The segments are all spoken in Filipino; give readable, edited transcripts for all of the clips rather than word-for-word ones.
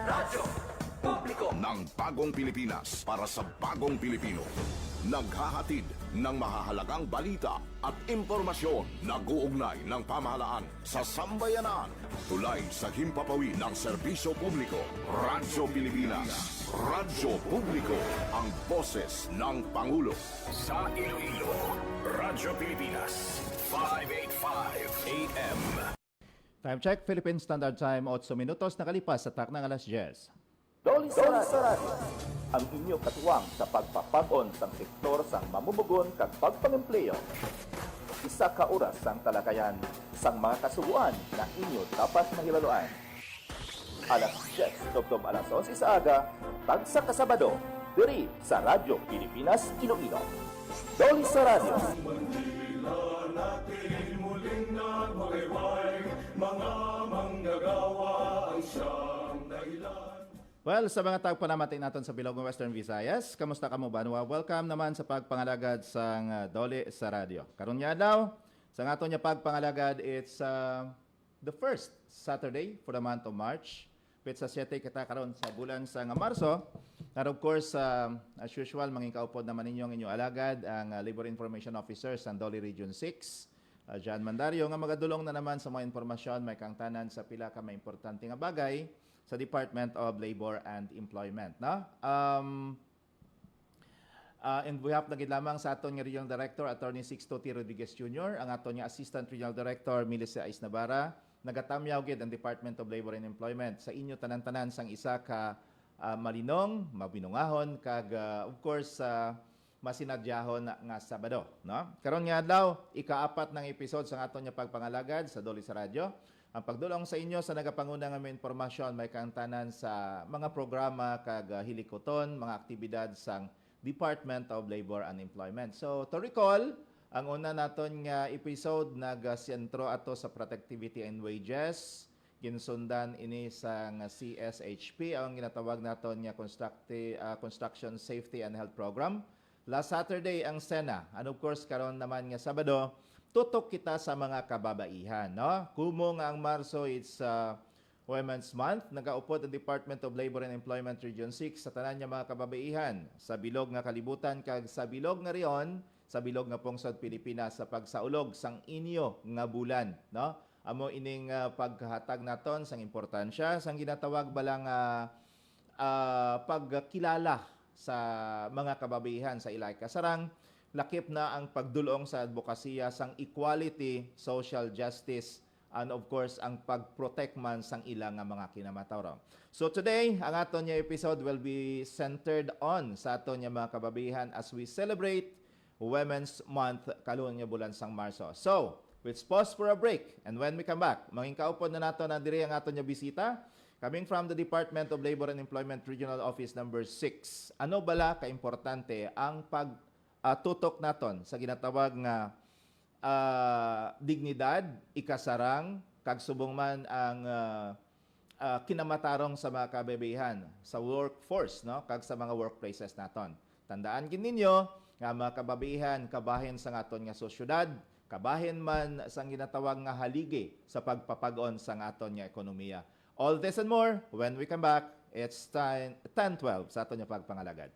Radyo Publiko ng bagong Pilipinas para sa bagong Pilipino. Naghahatid ng mahahalagang balita at impormasyon na guugnay ng pamahalaan sa sambayanan. Tulay sa himpapawid ng serbisyo publiko. Radyo Pilipinas. Radyo Publiko. Ang boses ng Pangulo. Sa Iloilo, Radyo Pilipinas, 585 AM. Time check, Philippine Standard Time, 8 minutos nakalipas sa taknang alas 10. Doli Sarado, ang inyo katuwang sa pagpapag-on sang sektor sang mamumugon kag pagpangempleyo. Isa ka oras sang talakayan sang mga kasubuan na inyo dapat mahibaluan. Alas 10, tubtob alas 11 sa aga, tagsa kasabado, diri sa Radyo Pilipinas, Iloilo. Doli Sarado. Well, sa mga tagpanamating natin sa Bilog ng Western Visayas, kamusta ka mo ba? Welcome naman sa pagpangalagad sang Doli sa Radio. Karon nga daw, sa aton niya pagpangalagad, it's the first Saturday for the month of March. Pitsa 7 kita karon sa bulan sa Marso. And of course, as usual, mangikaupod naman ninyong inyong alagad ang Labor Information Officer sa Doli Region 6, John Mandario, nga magadulong na naman sa mga informasyon may kangtanan sa pila ka may importante nga bagay sa Department of Labor and Employment. No? And we have nagid lamang sa aton nga Regional Director, Attorney Sixto T. Rodriguez Jr., ang aton nga Assistant Regional Director, Milicia Ais Navarra, nagatamyaw gid ang Department of Labor and Employment sa inyo tanan-tanan sang isa ka malinong, mabinungahon, kag of course, masinadyahon nga Sabado. No? Karon nga adlaw, ika-4 ng episode sa aton nga pagpangalagad sa Doli sa Radio. Ang pagdulong sa inyo sa nagapanguna nga may informasyon may kantanan sa mga programa kag hilikoton, mga aktibidad sang Department of Labor and Employment. So to recall, ang una naton nga episode nagasentro ato sa productivity and wages. Ginsundan ini sang CSHP, ang ginatawag naton nga Construction Safety and Health Program. Last Saturday ang SENA. And of course karon naman nga Sabado, tutok kita sa mga kababaihan, no? Kumo nga ang Marso, it's Women's Month. Nagaupod ang Department of Labor and Employment Region 6 sa tanan nga mga kababaihan sa bilog nga kalibutan kag sa bilog nga riyon, sa bilog nga pungsod Pilipinas sa pagsaulog sang inyo nga bulan, no? Amo ining paghatag naton sang importansya sang ginatawag balang pagkilala sa mga kababaihan sa ilay kasarang lakip na ang pagdulong sa advokasya sang equality, social justice, and of course, ang pag-protect man sang ilang nga mga kinamatawran. So today, ang aton nga episode will be centered on sa aton nga mga kababaihan as we celebrate Women's Month kalun nga bulan sang Marso. So, let's pause for a break. And when we come back, mangingkaupod na nato na diri ang aton nga bisita, coming from the Department of Labor and Employment Regional Office number 6. Ano bala ka-importante ang tutok naton sa ginatawag nga dignidad, ikasarang, kag subong man ang kinamatarong sa mga kababaihan sa workforce, no? Kag sa mga workplaces naton. Tandaan gid ninyo nga mga kababaihan kabahin sa aton nga sosyedad, kabahin man sa ginatawag nga haligi sa pagpapag-on sa aton nga ekonomiya. All this and more when we come back. It's 10:12 sa aton nga pagpangalagad.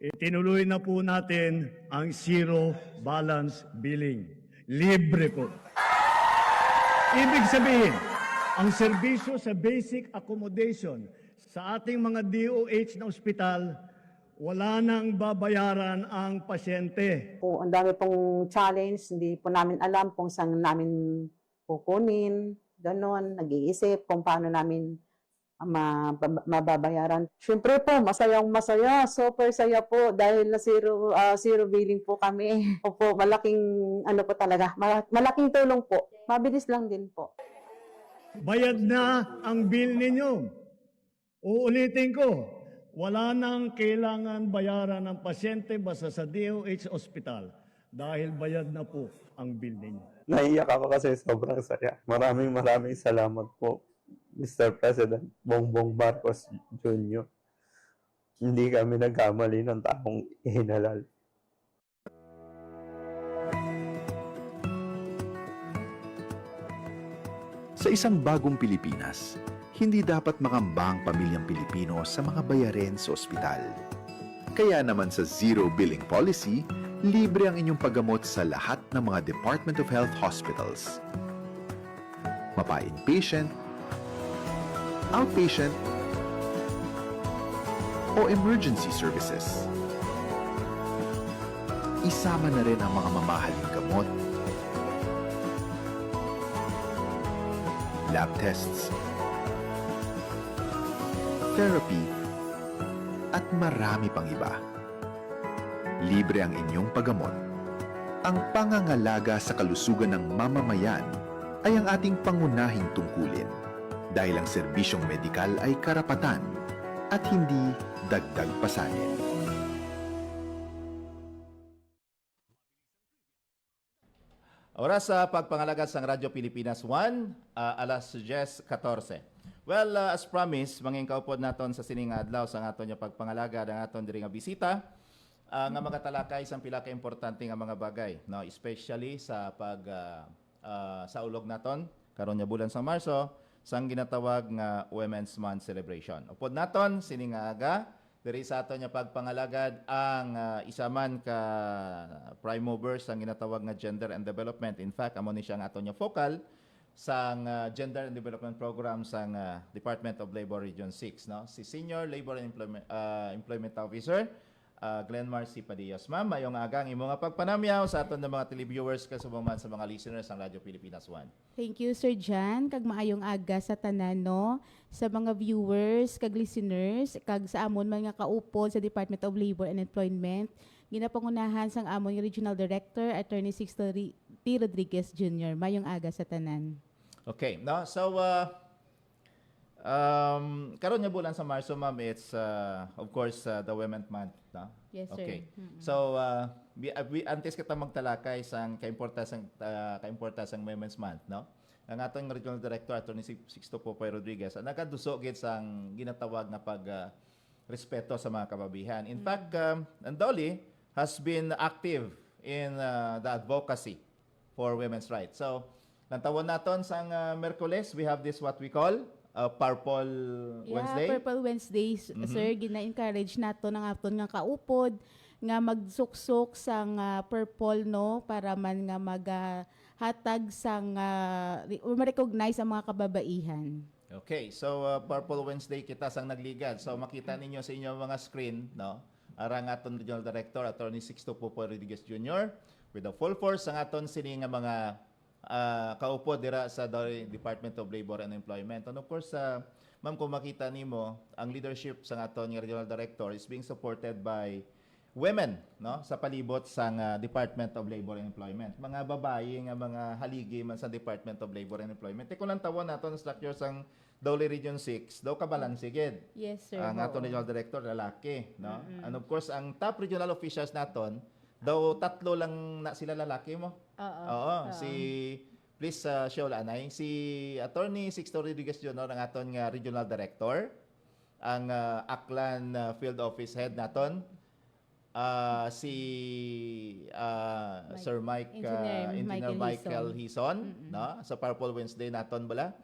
Itinuloy na po natin ang zero balance billing. Libre po. Ibig sabihin, ang serbisyo sa basic accommodation sa ating mga DOH na ospital, wala nang babayaran ang pasyente. Po, ang dami pong challenge, hindi po namin alam kung saan namin kukunin, ganon, nag-iisip kung paano namin mababayaran. Siyempre po, masayang masaya. Super saya po dahil na zero billing po kami. Opo, malaking ano po talaga, malaking tulong po. Mabilis lang din po. Bayad na ang bill ninyo. Uulitin ko, wala nang kailangan bayaran ng pasyente basta sa DOH Hospital dahil bayad na po ang bill ninyo. Naiyak ako kasi sobrang saya. Maraming salamat po, Mr. President Bongbong Marcos Jr. Hindi kami nagkamali ng taong ihinalal. Sa isang bagong Pilipinas, hindi dapat makamba ang pamilyang Pilipino sa mga bayarin sa ospital. Kaya naman sa Zero Billing Policy, libre ang inyong paggamot sa lahat ng mga Department of Health hospitals. Mapa-inpatient, outpatient, o emergency services. Isama na rin ang mga mamahaling gamot, lab tests, therapy, at marami pang iba. Libre ang inyong paggamot. Ang pangangalaga sa kalusugan ng mamamayan ay ang ating pangunahing tungkulin dahil ang serbisyong medikal ay karapatan at hindi dagdag pasanin. Oras sa pagpangalaga sa Radyo Pilipinas 1, alas 10:14. Well, as promised, manging kaupod naton sa sining adlaw sa aton yung pagpangalaga ng aton diri nga bisita nga magatalakay sa pila ka importante nga mga bagay, no, especially sa sa ulog naton karon nga bulan sa Marso sang ginatawag nga Women's Month celebration. Upod naton sining aga diri sa aton nga pagpangalagad ang isa man ka prime movers ang ginatawag nga gender and development. In fact, amo ni siya ang aton nga focal sang Gender and Development Program sang Department of Labor Region 6, no? Si Senior Labor and Employment Officer Glenn Marcy Padillas. Ma'am, mayong agang imo nga pagpanamyaw sa aton ng mga televiewers kasubong man sa mga listeners ng Radyo Pilipinas 1. Thank you, Sir Jan. Kag maayong aga sa tanan, no? Sa mga viewers, kag listeners, kag sa amon mga kaupod sa Department of Labor and Employment, ginapangunahan sang amon Regional Director, Attorney Sixto T. Rodriguez Jr. Mayong aga sa tanan. Okay, no? So, karon nga bulan sa Marso, ma'am, it's of course the Women's Month, no? Yes, sir. Okay. So, we antes kita magtalakay sang kaimportansang Women's Month, no? Ang atong Regional Director, Attorney Sixto Popoy Rodriguez, ang nakaduso gid sang ginatawag na respeto sa mga kababihan. In fact, ang DOLI has been active in the advocacy for women's rights. So, nantawon naton sang Merkules, we have this what we call Purple Wednesday. Purple Wednesdays, sir, gina-encourage nato ng aton nga kaupod nga magsuksok sang purple, no, para man nga maghatag sang ma-recognize ang mga kababaihan. Okay, so Purple Wednesday kita sang nagligad. So makita ninyo sa inyong mga screen, no, arang aton Regional Director Attorney Sixto Popoy Rodriguez Jr. with the full force ang aton sini nga mga kaupod dira sa Department of Labor and Employment. And of course, ma'am, kung makita nimo, ang leadership sa aton nga Regional Director is being supported by women, no, sa palibot sang Department of Labor and Employment. Mga babae nga mga haligi man sa Department of Labor and Employment. Kung lang tawon naton structure sang Dole Region 6, daw kabalanse gid. Yes, sir. Ang aton Regional Director lalaki, no? And of course, ang top regional officials naton daw tatlo lang na sila lalaki mo. Oo. Please show lanay. Si Attorney Sixto Rodriguez Jr. ang aton nga Regional Director. Ang Aklan Field Office Head naton. Si Sir Engineer Michael Hison, no? Sa Purple Wednesday naton bala.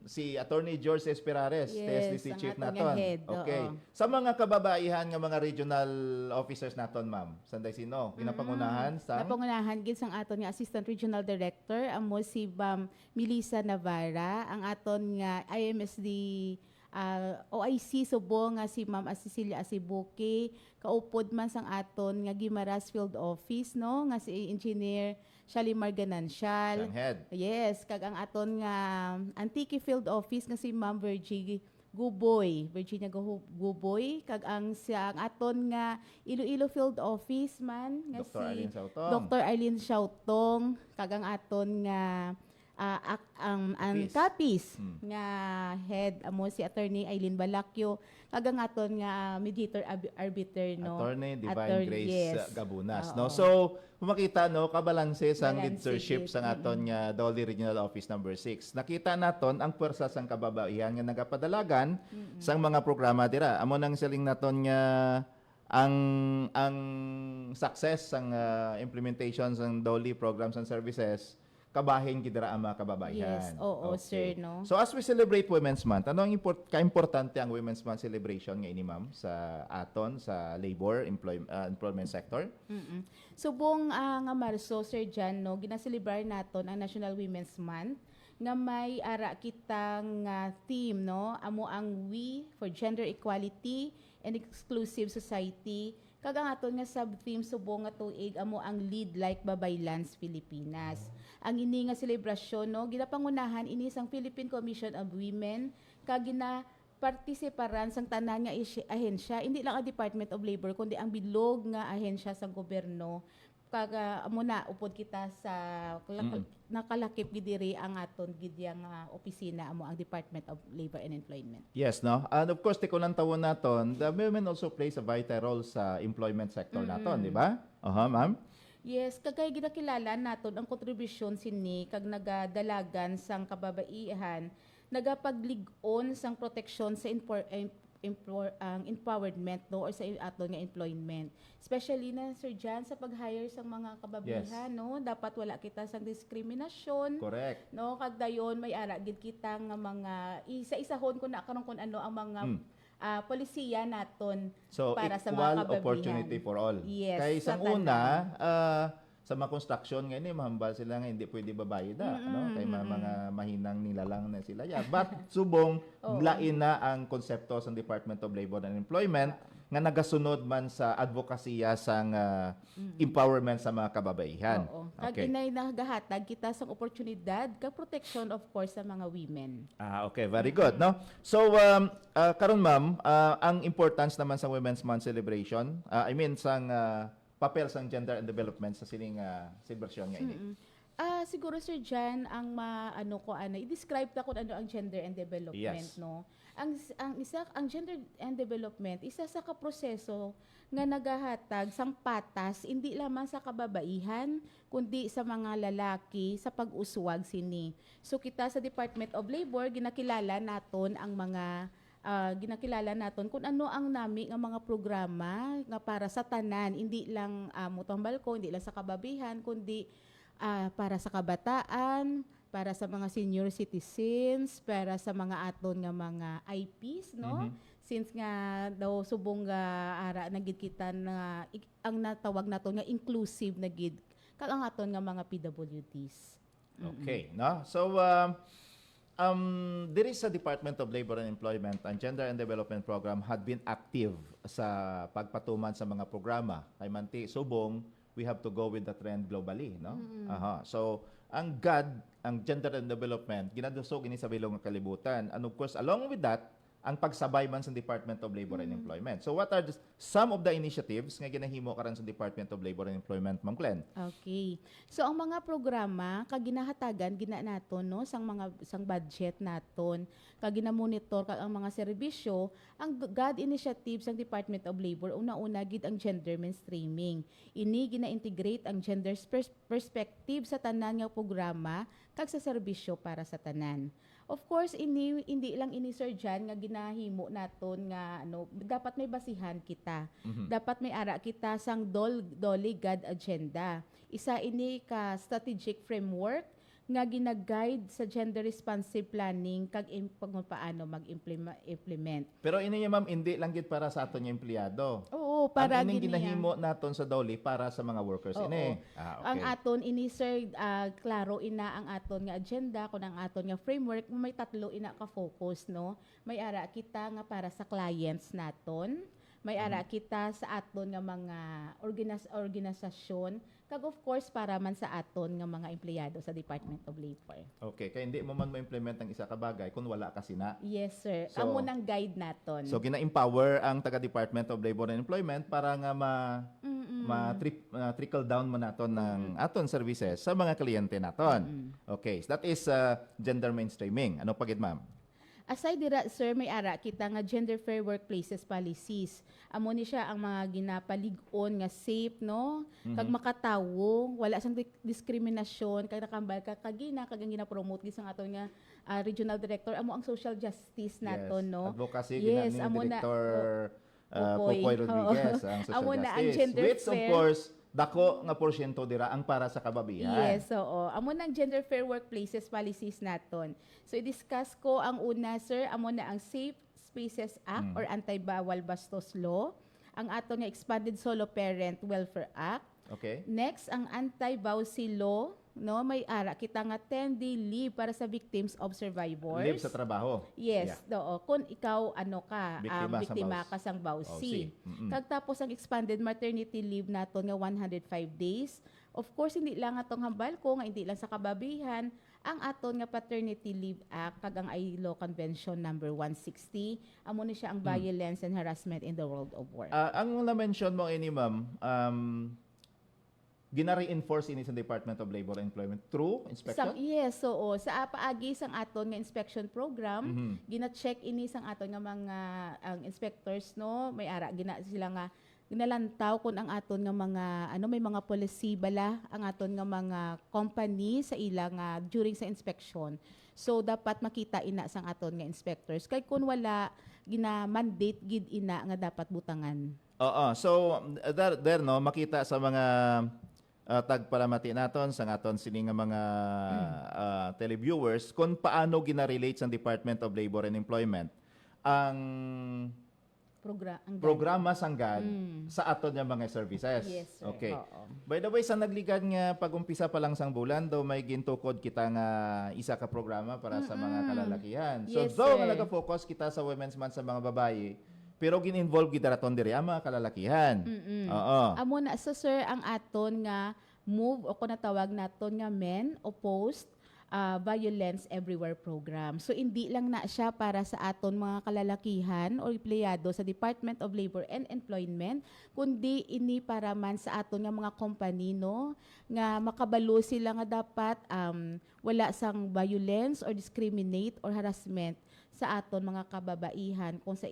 Si Attorney George Esperares, TSDC Chief naton. Okay. Sa mga kababaihan nga mga regional officers naton, ma'am, sanday sino? Ginapangunahan sa Napangunahan gid sang aton nga Assistant Regional Director amo si Ma'am Melissa Navarra, ang aton nga IMSD OIC Subo nga si Ma'am Cecilia Asibuki, kaupod man sang aton nga Guimaras Field Office, no, nga si Engineer Shalimar Ganancial. Yes, kag ang aton nga Antique Field Office nga si Ma'am Virginia Guboy, kag ang aton nga Iloilo Field Office man nga si Dr. Arlene Shautong, kag ang aton nga ang Kapis nga head amo si Attorney Eileen Balakyo, kag ang aton nga mediator arbiter, no, Attorney Divine Grace Gabunas, no. So makita, no, kabalanse sang leadership sang aton nga Dole Regional Office number 6. Nakita naton ang puwersa sang kababaihan nga nagapadalagan sang mga programa dira. Amo nang siling naton nga ang success sang implementation sang Dole programs and services kabahin gidara ang mga kababaihan. Yes, oo, sir, no? So as we celebrate Women's Month, ano ang kaimportante ang Women's Month celebration ngayon ni ma'am sa aton sa labor employment sector? Subong nga Marso, Sir Jan, no, ginaselebrar naton ang National Women's Month nga may ara kitang theme, no, amo ang We for Gender Equality and Exclusive Society. Kag ang aton nga sub-theme subong nga tuig amo ang Lead Like Babaylans Pilipinas. Ang ini nga selebrasyon, no, ginapangunahan ini sang Philippine Commission of Women kag partisiparan sang tanan nga ahensya, hindi lang ang Department of Labor kundi ang bilog nga ahensya sang gobyerno. Kag amo na upod kita sa nakalakip gidiri ang aton gidyang opisina amo ang Department of Labor and Employment. Yes, no? And of course, tikulang tawon naton, the women also plays a vital role sa employment sector naton, di ba? Ma'am? Yes, kagay ginakilala naton ang kontribusyon sini kag nagadalagan sang kababaihan, nagapaglig-on sang proteksyon sa empowerment, no, or sa aton nga employment. Especially na Sir Jan sa pag-hire sang mga kababaihan, no, dapat wala kita sang diskriminasyon. Correct. No, kag dayon may ara gid kita nga mga isa-isahon ko na karon kun ano ang mga polisiya naton So, para sa mga equal kababaihan. opportunity for all. Yes, Kaya sa isang tanan. una, sa mga construction ngayon, mahambal sila nga hindi pwede babayad. Ano? Kaya mga mahinang nilalang na sila. Yeah. But subong, lain na ang konsepto sa Department of Labor and Employment nga nagasunod man sa advokasya sang empowerment sa mga kababaihan. Oo. Kag inay nagahatag kita sang oportunidad kag protection of course sa mga women. Okay, very good, no? So karon ma'am, ang importance naman sa Women's Month celebration, I mean sang papel sang gender and development sa sining celebration nga ini. Siguro Sir Jan ang i-describe ta kung ano ang gender and development, Yes. no. Ang gender and development isa sa kaproseso nga nagahatag sang patas hindi lamang sa kababaihan kundi sa mga lalaki sa pag-uswag sini. So kita sa Department of Labor ginakilala naton ang mga kung ano ang nami nga mga programa nga para sa tanan, hindi lang mutambal ko, hindi lang sa kababihan, kundi para sa kabataan, para sa mga senior citizens, para sa mga aton nga mga IPs, no? Since nga daw subong nga ara na gid kita na ang natawag naton nga inclusive na gid kag ang aton nga mga PWDs. Okay, no? So there is a Department of Labor and Employment, ang Gender and Development Program had been active sa pagpatuman sa mga programa. Kay manti subong, we have to go with the trend globally, no? So ang Gender and Development ginadusog ini sa bilog nga kalibutan. And of course, along with that, ang pagsabay man sa Department of Labor and Employment. So what are some of the initiatives nga ginahimo karon sa Department of Labor and Employment, Ma'am Glenn? Okay. So ang mga programa kag ginahatagan gina naton, no, sang budget naton kag ginamonitor kag ang mga serbisyo, ang GOD initiatives sang Department of Labor una-una gid ang gender mainstreaming. Ini gina-integrate ang gender perspective sa tanan nga programa kag sa serbisyo para sa tanan. Of course, hindi lang ini Sir Jan nga ginahimo naton nga dapat may basihan kita. Dapat may ara kita sang Dolly God agenda. Isa ini ka strategic framework nga gina-guide sa gender responsive planning kag paano mag-implement. Pero ini ma'am, hindi lang gid para sa aton nga empleyado. Oo, para ang ining ginahimo naton sa Dolly para sa mga workers ini. Okay. Ang aton ini sir, klaro ina ang aton nga agenda kun ang aton nga framework may tatlo ina ka focus, no. May ara kita nga para sa clients naton, may ara kita sa aton nga mga organisasyon kag of course para man sa aton nga mga empleyado sa Department of Labor. Okay, kaya hindi mo man ma-implement ang isa ka bagay kung wala ka sina. Yes sir. So, amo nang guide naton. So gina-empower ang taga Department of Labor and Employment para nga trickle down mo naton ng aton services sa mga kliyente naton. Okay, so that is gender mainstreaming. Ano pa gid ma'am? Aside dira sir, may ara kita nga gender fair workplaces policies. Amo ni siya ang mga ginapalig-on nga safe, no? Kag makatawo, wala sang diskriminasyon, kag nakambal ka kagina kag ang gina-promote gisang aton nga regional director amo ang social justice naton, no? Advocacy yes, ni amo Director na, Popoy Rodriguez ang social amo justice. na ang gender Which fair. of course dako nga porsyento dira ang para sa kababayan. Yes, oo. Amo ng gender fair workplaces policies naton. So i-discuss ko ang una, sir, amo na ang Safe Spaces Act or Anti-Bawal Bastos Law, ang ato nga Expanded Solo Parent Welfare Act. Okay? Next, ang Anti-Bawsi Law, no, may ara kita nga 10-day leave para sa victims of survivors. Live sa trabaho. Yes, oo. Kung ikaw Biktima sa biktima baus- ka sang bawsi. Mm-mm. Kag tapos ang expanded maternity leave naton nga 105 days. Of course, hindi lang atong hambal ko nga hindi lang sa kababihan, ang aton nga Paternity Leave Act kag ang ILO Convention number 160, amo ni siya ang violence and harassment in the world of work. Ang na-mention mo ini, ma'am, gina-reinforce ini sa Department of Labor and Employment through inspection? Yes, oo. Sa paagi sang aton nga inspection program, gina-check ini sang aton nga mga ang inspectors, no, may ara gina sila nga ginalantaw kung ang aton nga mga may mga policy bala ang aton nga mga company sa ila nga during sa inspection. So dapat makita ina sang aton nga inspectors kay kun wala gina-mandate gid ina nga dapat butangan. Oo. So, there no, makita sa mga tagpalamati naton sa aton sini nga mga televiewers kung paano gina-relate sa Department of Labor and Employment ang programa sanggad sa aton nga mga services. Yes, sir. Okay. Oo. By the way, sa nagligad nga pag-umpisa pa lang sang bulan, daw may gintukod kita nga isa ka programa para sa mga kalalakihan. So, Yes, though sir. nga nag-focus kita sa Women's Month sa mga babae, pero gin-involve kita raton diri ang mga kalalakihan. Oo. Amo na so sir ang aton nga move o kung natawag naton nga Men Opposed Violence Everywhere program. So hindi lang na siya para sa aton mga kalalakihan o empleyado sa Department of Labor and Employment, kundi ini para man sa aton nga mga company, no, nga makabalo sila nga dapat wala sang violence or discriminate or harassment sa aton mga kababaihan kung sa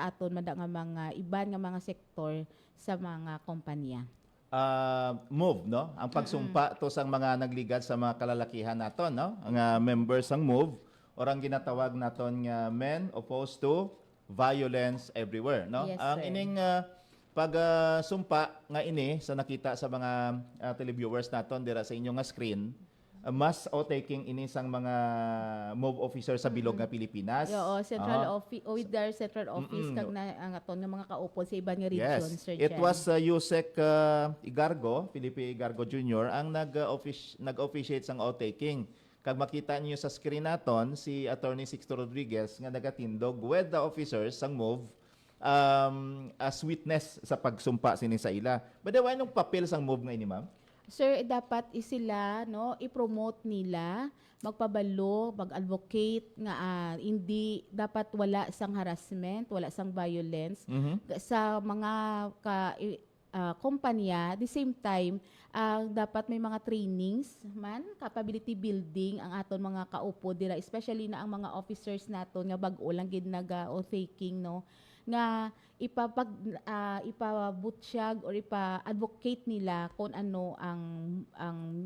aton manda nga mga iban nga mga sektor sa mga kompanya. Move, no? Ang pagsumpa to sang mga nagligad sa mga kalalakihan naton, no? Ang members sang Move or ang ginatawag naton nga Men Opposed to Violence Everywhere, no? Yes, Ang sir. ining pagsumpa nga ini sa nakita sa mga televiewers naton dira sa inyong nga screen, mas taking ini sang mga MOVE officer sa bilog nga Pilipinas. Oo, central office with their central office kag na ang aton nga mga kaupod sa iban nga region, Yes. Sir It Chen. was Yusek Igargo, Felipe Igargo Jr. ang nag-officiate sang outtaking. Kag makita niyo sa screen naton si Attorney Sixto Rodriguez nga nagatindog with the officers sang MOVE as witness sa pagsumpa sini sa ila. But anong papel sang MOVE nga ini, ma'am? Sir, dapat isila no i-promote nila, magpabalo, mag-advocate nga hindi dapat wala sang harassment, wala sang violence sa mga kumpanya. At the same time, dapat may mga trainings man, capability building ang aton mga kaupo dira, especially na ang mga officers naton nga bag-o lang gid naga-faking, no, nga ipabutyag or ipa-advocate nila kung ano ang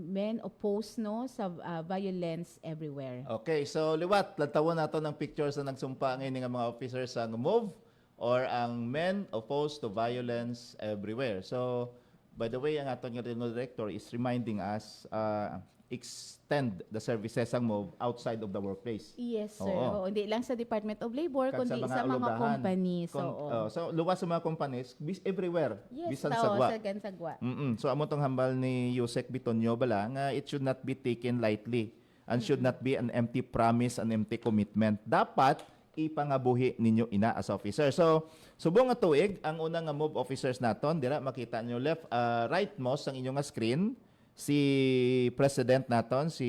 men opposed, no, sa violence everywhere. Okay, so liwat, lantawan nato ng pictures na nagsumpa ngayon nga mga officers sa MOVE or ang Men Opposed to Violence Everywhere. So, by the way, ang aton nga regional director is reminding us extend the services ang MOVE outside of the workplace. Yes, sir. Oo. Oo, hindi lang sa Department of Labor, Kag kundi sa mga ulugahan. companies. So, luwas sa mga companies, everywhere. Yes, Bisan tao, sagwa. sa sagwa. So, amo tong hambal ni Yusek Bitonyo bala nga it should not be taken lightly and should not be an empty promise, an empty commitment. Dapat ipangabuhi ninyo ina as officer. So, subong nga tuig, ang unang nga MOVE officers naton, dira makita nyo rightmost ang inyong nga screen, si President naton, si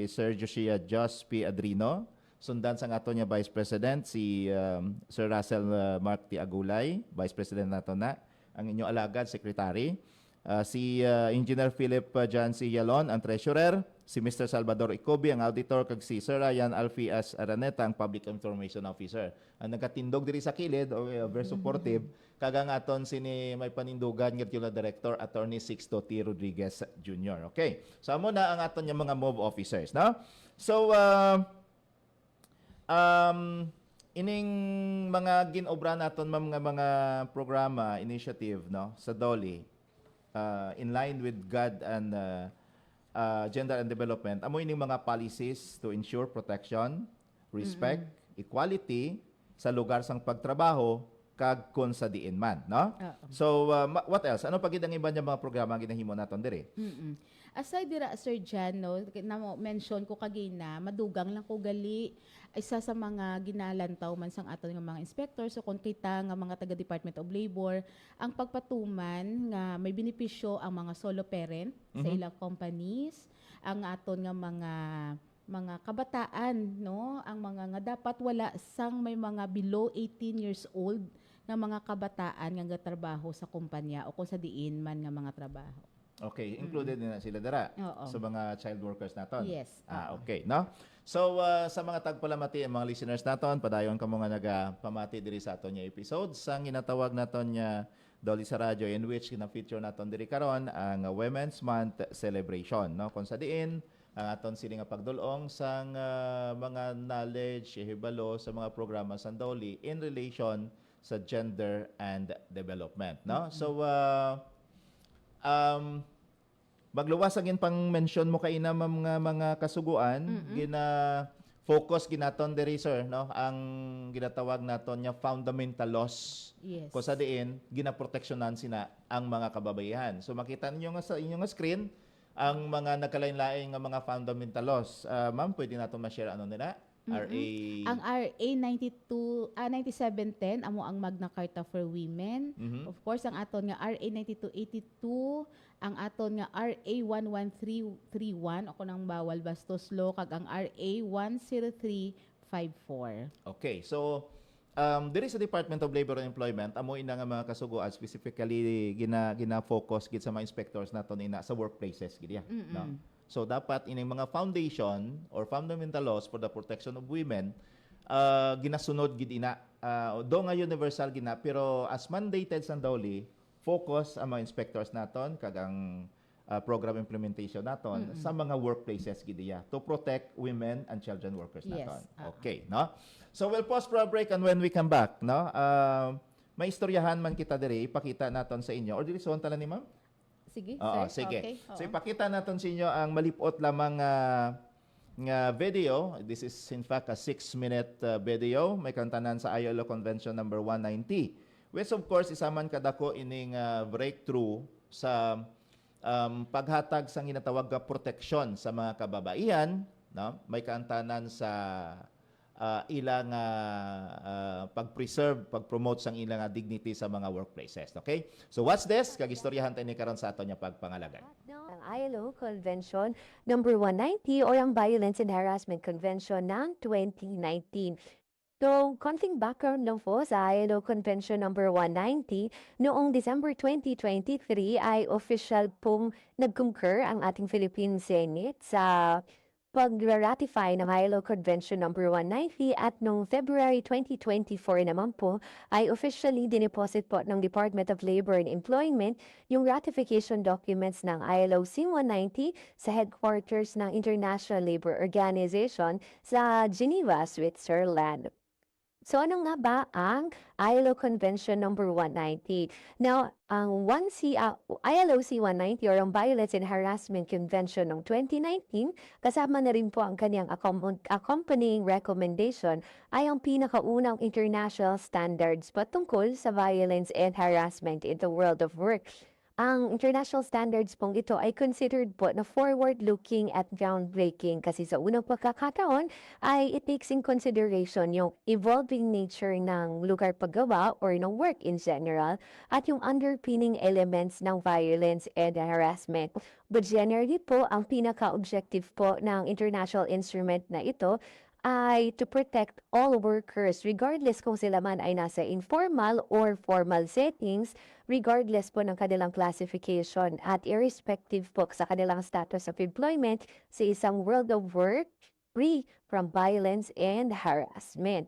Sir Josiah Jos P. Adrino. Sundan sa aton niya Vice President, si Sir Russell Mark T. Agulay, Vice President naton na. Ang inyong alagad, Secretary. Si Engineer Philip John C. Yalon, ang Treasurer. Si Mr. Salvador Icobi, ang Auditor. Kag si Sir Ryan Alfias Araneta, ang Public Information Officer. Ang nagkatindog diri sa kilid, very supportive. Kagang aton sini may panindugan ng Regional Director Attorney Sixto T. Rodriguez Jr. Okay. So amo na ang aton yung mga MOVE officers, no? So ining mga ginobra naton mga programa, initiative, no, sa DOLE. in line with God and gender and development, amo ining mga policies to ensure protection, respect, equality sa lugar sang pagtrabaho kag kun sa diin man, no? So what else? Ano pa gid ang iba nga mga programa ang ginahimo naton diri? Aside dira Sir Jan, no, mention ko kagina, madugang lang ko gali isa sa mga ginalantaw man sang aton nga mga inspector, so kung kita nga mga taga Department of Labor ang pagpatuman nga may benepisyo ang mga solo parent sa ilang companies, ang aton nga mga kabataan, no, ang mga nga dapat wala sang may mga below 18 years old nga mga kabataan nga trabaho sa kumpanya o kung sa diin man nga mga trabaho. Okay, included na sila dara Oo. sa mga child workers naton. Yes. Okay, no? So sa mga tagpalamati ang mga listeners naton, padayon kamo nga nagapamati diri sa aton nga episode sang ginatawag naton nga Dolly sa Radyo, in which gina-feature naton diri karon ang Women's Month celebration, no? Kung sa diin ang aton sili nga pagdulong sang mga knowledge, hibalo sa mga programa sa Dolly in relation sa gender and development, no? So magluwasagin pang mention mo kay na mga kasuguan, focus ginaton diri sir, no, ang ginatawag naton nga fundamental laws. Yes. Kung sa diin ginaproteksyonan sina ang mga kababaihan. So makita ninyo nga sa inyong screen ang mga nagkalain-lain nga mga fundamental laws. Ma'am, pwede naton ma-share ano nila? RA Ang RA 9710 amo ang Magna Carta for Women. Of course ang aton nga RA 9282, ang aton nga RA 11331 ako nang bawal bastos law, kag ang RA 10354. Okay, so diri sa Department of Labor and Employment amo ina nga mga kasuguan specifically gina-focus gid sa mga inspectors naton ina sa workplaces gid ya, no? So dapat ining mga foundation or fundamental laws for the protection of women ginasunod gid ina. Do nga universal gina pero as mandated sa DOLE, focus ang mga inspectors naton kag ang program implementation naton sa mga workplaces gid iya to protect women and children workers naton. Okay, no? So we'll pause for a break, and when we come back, no? May istoryahan man kita diri, ipakita naton sa inyo. Or diri son tala ni ma'am? Sige, Oo, sir. sige. Okay. So ipakita natin sa inyo ang malipot lamang nga video. This is in fact a 6-minute video. May kantanan sa ILO Convention number 190. Which of course isaman kadako ining breakthrough sa paghatag sa ginatawag nga proteksyon sa mga kababaihan, no? May kantanan sa ilang pag-preserve, pag-promote sang ilang dignity sa mga workplaces. Okay? So what's this? Kagistoryahan tayo ni karon sa aton nga pagpangalagay. Ang ILO Convention number 190 o ang Violence and Harassment Convention ng 2019. So, konting background lang po sa ILO Convention number 190, noong December 2023 ay official pong nag-concur ang ating Philippine Senate sa pag-ratify ng ILO Convention number 190 at noong February 2024 naman po ay officially dineposit po ng Department of Labor and Employment yung ratification documents ng ILO C-190 sa headquarters ng International Labor Organization sa Geneva, Switzerland. So ano nga ba ang ILO Convention number 190? Now, ang ILO C-190 or ang Violence and Harassment Convention ng 2019, kasama na rin po ang kanyang accompanying recommendation ay ang pinakaunang international standards patungkol sa violence and harassment in the world of work. Ang international standards pong ito ay considered po na forward-looking at groundbreaking kasi sa unang pagkakataon ay it takes in consideration yung evolving nature ng lugar paggawa or ng work in general at yung underpinning elements ng violence and harassment. But generally po, ang pinaka-objective po ng international instrument na ito ay to protect all workers regardless kung sila man ay nasa informal or formal settings, regardless po ng kanilang classification at irrespective po sa kanilang status of employment sa isang world of work free from violence and harassment.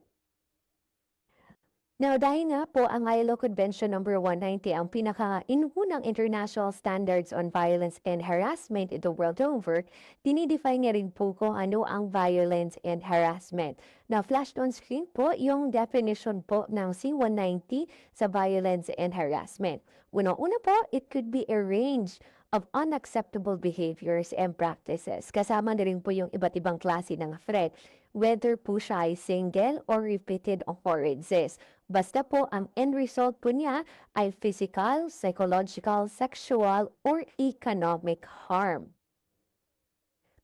Now, dahil nga po ang ILO Convention number 190 ang pinaka-inunang international standards on violence and harassment in the world over, dinidefine niya rin po kung ano ang violence and harassment. Now, flashed on screen po yung definition po ng C-190 sa violence and harassment. Una po, it could be a range of unacceptable behaviors and practices. Kasama na rin po yung iba't ibang klase ng threat, whether po siya ay single or repeated occurrences. Basta po ang end result po niya ay physical, psychological, sexual, or economic harm.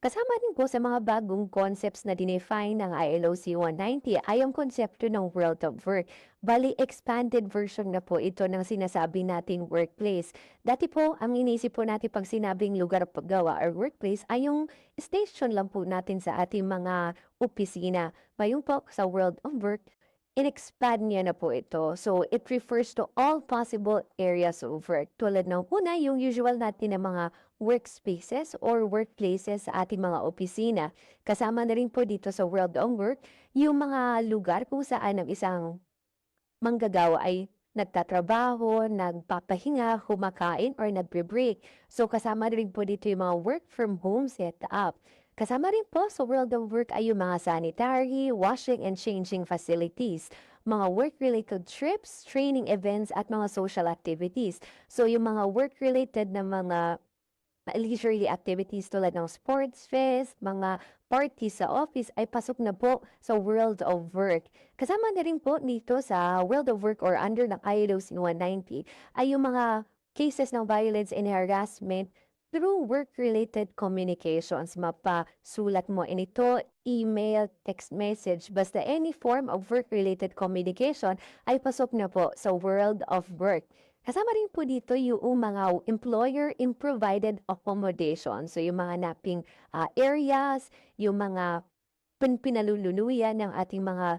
Kasama din po sa mga bagong concepts na dinefine ng ILO C-190 ay ang konsepto ng world of work. Bali, expanded version na po ito ng sinasabi nating workplace. Dati po, ang inisip po natin pag sinabing lugar paggawa or workplace ay yung station lang po natin sa ating mga opisina. Ngayon po sa world of work, in-expand niya na po ito. So, it refers to all possible areas of work. Tulad ng una, yung usual natin na mga workspaces or workplaces sa ating mga opisina. Kasama na rin po dito sa world of work, yung mga lugar kung saan ang isang manggagawa ay nagtatrabaho, nagpapahinga, kumakain, or nagbe-break. So, kasama rin po dito yung mga work from home setup. Kasama rin po sa world of work ay yung mga sanitary, washing and changing facilities, mga work-related trips, training events, at mga social activities. So, yung mga work-related na mga leisurely activities tulad ng sports fest, mga parties sa office ay pasok na po sa world of work. Kasama na rin po dito sa world of work or under ng ILO C-190 ay yung mga cases ng violence and harassment through work-related communications. Mapasulat mo ito, email, text message, basta any form of work-related communication ay pasok na po sa world of work. Kasama rin po dito yung mga employer-provided accommodation. So yung mga napping areas, yung mga pinalulunuyan ng ating mga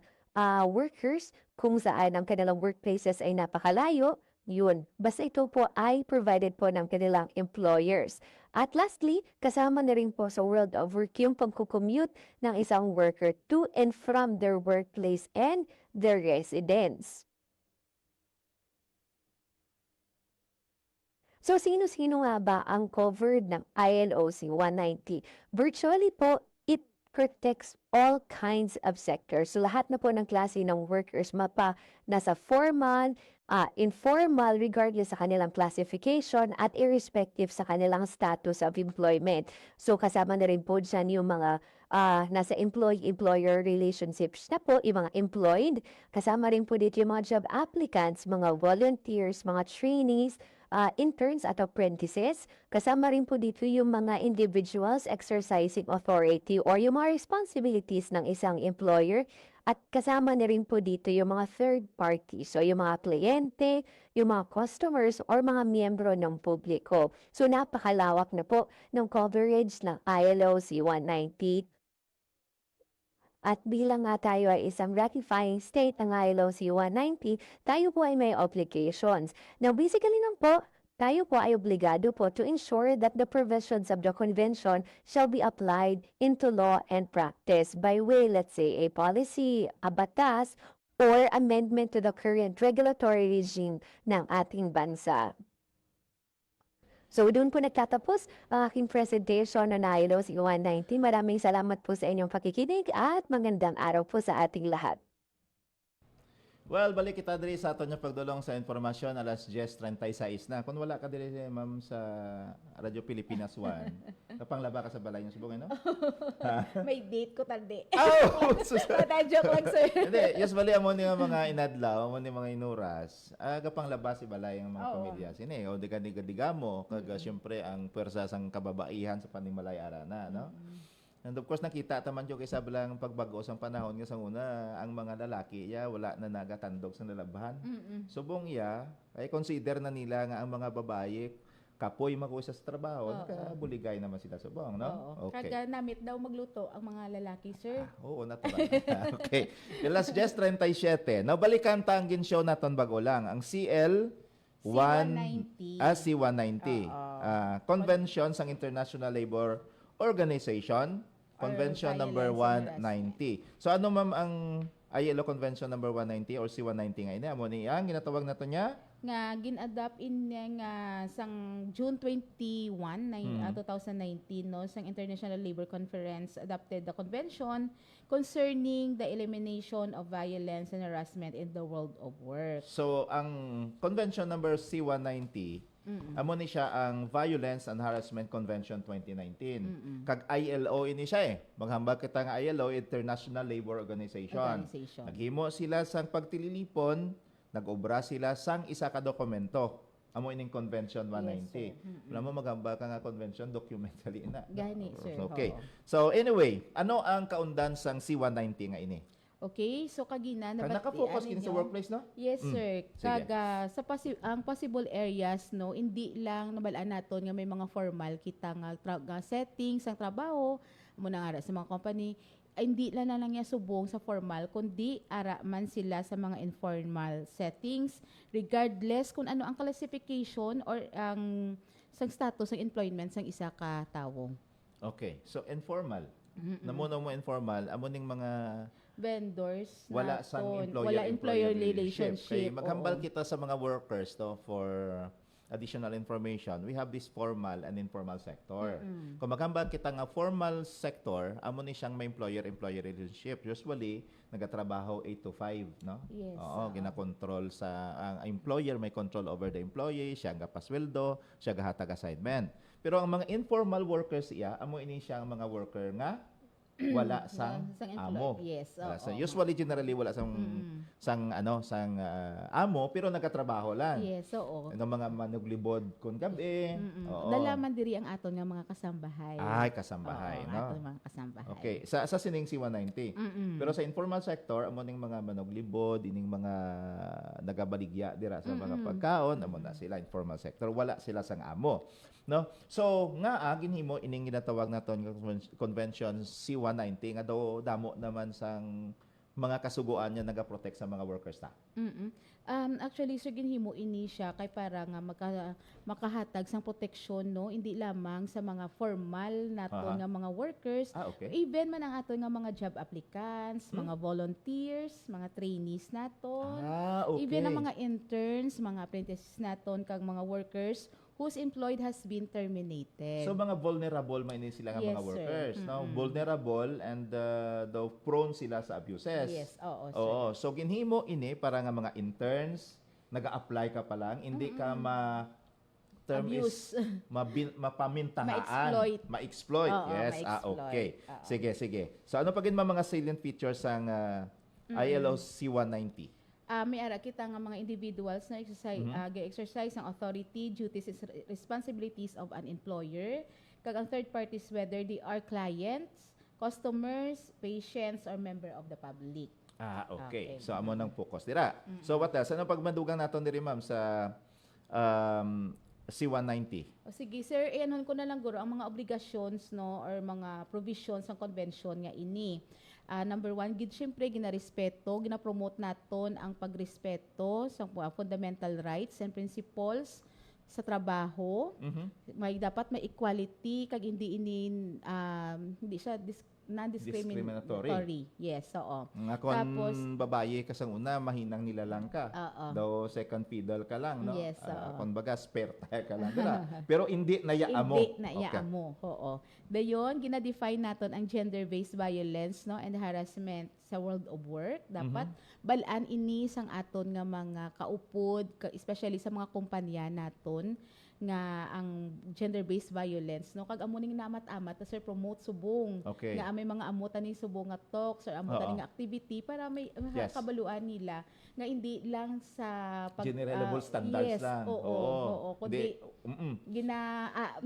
workers kung saan ang kanilang workplaces ay napakalayo, yun. Basta ito po ay provided po ng kanilang employers. At lastly, kasama na rin po sa world of work yung pagkukommute ng isang worker to and from their workplace and their residence. So, sino-sino nga ba ang covered ng ILO C-190? Virtually po, it protects all kinds of sectors. So, lahat na po ng klase ng workers, nasa formal, informal, regardless sa kanilang classification at irrespective sa kanilang status of employment. So, kasama na rin po dyan yung mga nasa employee-employer relationships na po, yung mga employed. Kasama rin po dito yung mga job applicants, mga volunteers, mga trainees, interns at apprentices. Kasama rin po dito yung mga individuals exercising authority or yung mga responsibilities ng isang employer. At kasama na rin po dito yung mga third parties, so yung mga kliyente, yung mga customers or mga miyembro ng publiko. So napakalawak na po ng coverage ng ILO C-190. At bilang nga tayo ay isang ratifying state ng ILO C-190, tayo po ay may obligations. Now, basically lang po, tayo po ay obligado po to ensure that the provisions of the convention shall be applied into law and practice by way, let's say, a policy, a batas, or amendment to the current regulatory regime ng ating bansa. So, doon po nagtatapos ang aking presentation na ILO C-190. Maraming salamat po sa inyong pakikinig at magandang araw po sa ating lahat. Well, balik kita diri sa aton nga pagdulong sa informasyon alas 10:36 na. Kung wala ka diri ma'am sa Radyo Pilipinas 1, kapang laba ka sa balay ng Subong, no? May date ko tandi. Oh! Joke lang, sir. Hindi, usually amo ni mga inadlaw, amo ni mga inuras, kapang laba si balay ng mga pamilya. Sine, o diga mo, kaga syempre ang pwersa sang kababaihan sa paningmalay arana, no? And of course, nakita taman yung isa bilang pagbago sa panahon nga sa una, ang mga lalaki, wala na nagatandog sa nalabhan. Subong ay consider na nila nga ang mga babae, kapoy makuha sa trabaho, nakabuligay naman sila subong, no? Okay. Kaga namit daw magluto ang mga lalaki, sir. Oo, natural. Okay. Alas 10:37. Now, balikan tangin show naton bago lang. Ang C-190. C-190. Convention sang International Labor Organization, Convention number 190. So ano ma'am ang ILO Convention number 190 or C190 nga ini amo ni ang ginatawag nato niya nga gin-adapt in nga sang June 21 2019 no sang International Labor Conference adopted the convention concerning the elimination of violence and harassment in the world of work. So ang convention number C190 amo ni siya ang Violence and Harassment Convention 2019. Kag ILO ini siya maghambal kita nga ILO International Labor Organization. Naghimo sila sang pagtililipon, nag-obra sila sang isa ka dokumento. Amo ining Convention 190. Alam mo maghambal ka nga convention documentally na. Gani, sir. Okay. Oo. So anyway, ano ang kaundan sang C190 nga ini? Okay, so kagina Naka-focus kini sa workplace, no? Yes, sir. Sige. Kaga sa ang possible areas no, hindi lang nabalaan naton nga may mga formal kita nga settings ang trabaho muna nga sa mga company hindi lang niya subong sa formal kundi ara man sila sa mga informal settings regardless kung ano ang classification or ang sang status ng employment sang isa ka tawo. Okay. So informal. Namuno mo informal, amo ning mga Vendors wala sang employer relationship. Kaya maghambal oo. kita sa mga workers to for additional information. We have this formal and informal sector. Kung maghambal kita nga formal sector, amo ni siyang may employer-employer relationship. Usually, nagatrabaho 8 to 5, no? Yes. Oo, gina-control sa ang employer may control over the employee, siya nga pasweldo, siya gahatag assignment. Pero ang mga informal workers amo ini siyang mga worker nga wala sang amo. Yes. Wala Oo. sang- usually generally wala sang amo pero nagatrabaho lang. Yes, oo. Ng mga manuglibod kun gabi. Oo. Nalaman diri ang aton nga mga kasambahay. Ay, kasambahay, Oo, no? aton mga kasambahay. Okay, sa sining C190. Pero sa informal sector, amo ning mga manuglibod, ining mga nagabaligya dira sa mga pagkaon, amo na sila informal sector, wala sila sang amo. No? So, nga ginhimo ining ginatawag naton nga convention C190 nga daw damo naman sang mga kasuguan niya nagaprotect sa mga workers ta. Actually, sir, ginhimo ini siya kay para nga makahatag sang proteksyon no, hindi lamang sa mga formal naton nga mga workers, Okay. even man ang aton nga mga job applicants, mga volunteers, mga trainees naton, Okay. even ang mga interns, mga apprentices naton kag mga workers whose employed has been terminated. So mga vulnerable man ini sila nga Yes, mga sir. workers, no? Vulnerable and the prone sila sa abuses. Yes, oo, sir. Oo. So ginhimo ini para nga mga interns naga-apply ka pa lang, hindi ka Abuse. mapamintahaan, Ma-exploit. ma-exploit. Oo, Yes, ma-exploit. okay. Oo. Sige. So ano pa gid mga salient features ang ILO C190? May ara kita nga mga individuals na exercise ang authority, duties, and responsibilities of an employer. Kag ang third parties whether they are clients, customers, patients, or member of the public. Okay. So amo nang focus dira. So what else? Ano pagmandugang naton diri ma'am sa C190? O sige sir, ianhon ko na lang guro ang mga obligations no or mga provisions ng convention nga ini. Number 1, gid syempre ginarespeto, gina-promote naton ang pagrespeto sa fundamental rights and principles sa trabaho. May dapat may equality kag hindi siya non-discriminatory. Yes, oo. Nga kung babae ka sang una, mahinang nilalang ka. Daw second fiddle ka lang, no? Yes, oo. Kung baga, spare tire ka lang. Pero hindi naya mo. Hindi naya mo, oo. Dayon, gina-define naton ang gender-based violence no and harassment sa world of work. Dapat balaan ini sang aton nga mga kaupod, especially sa mga kumpanya naton nga ang gender-based violence no kag amo ning namat-amat ta sir promote subong nga may mga amutan ni subong nga talks or amutan nga activity para may kabaluan nila nga hindi lang sa generalizable standards yes, lang. Oo. Kundi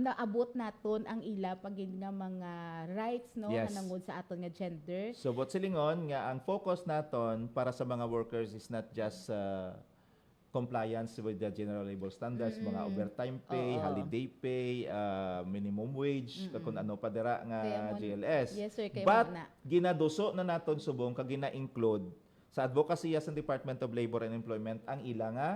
naabot naton ang ila pag nga mga rights no nga nangod sa aton nga gender. So but silingon nga ang focus naton para sa mga workers is not just compliance with the general labor standards, mga overtime pay, holiday pay, minimum wage, kung ano pa dira nga GLS. Yes, sir, but ginaduso na naton subong kag gina-include sa advocacy sa Department of Labor and Employment ang ila nga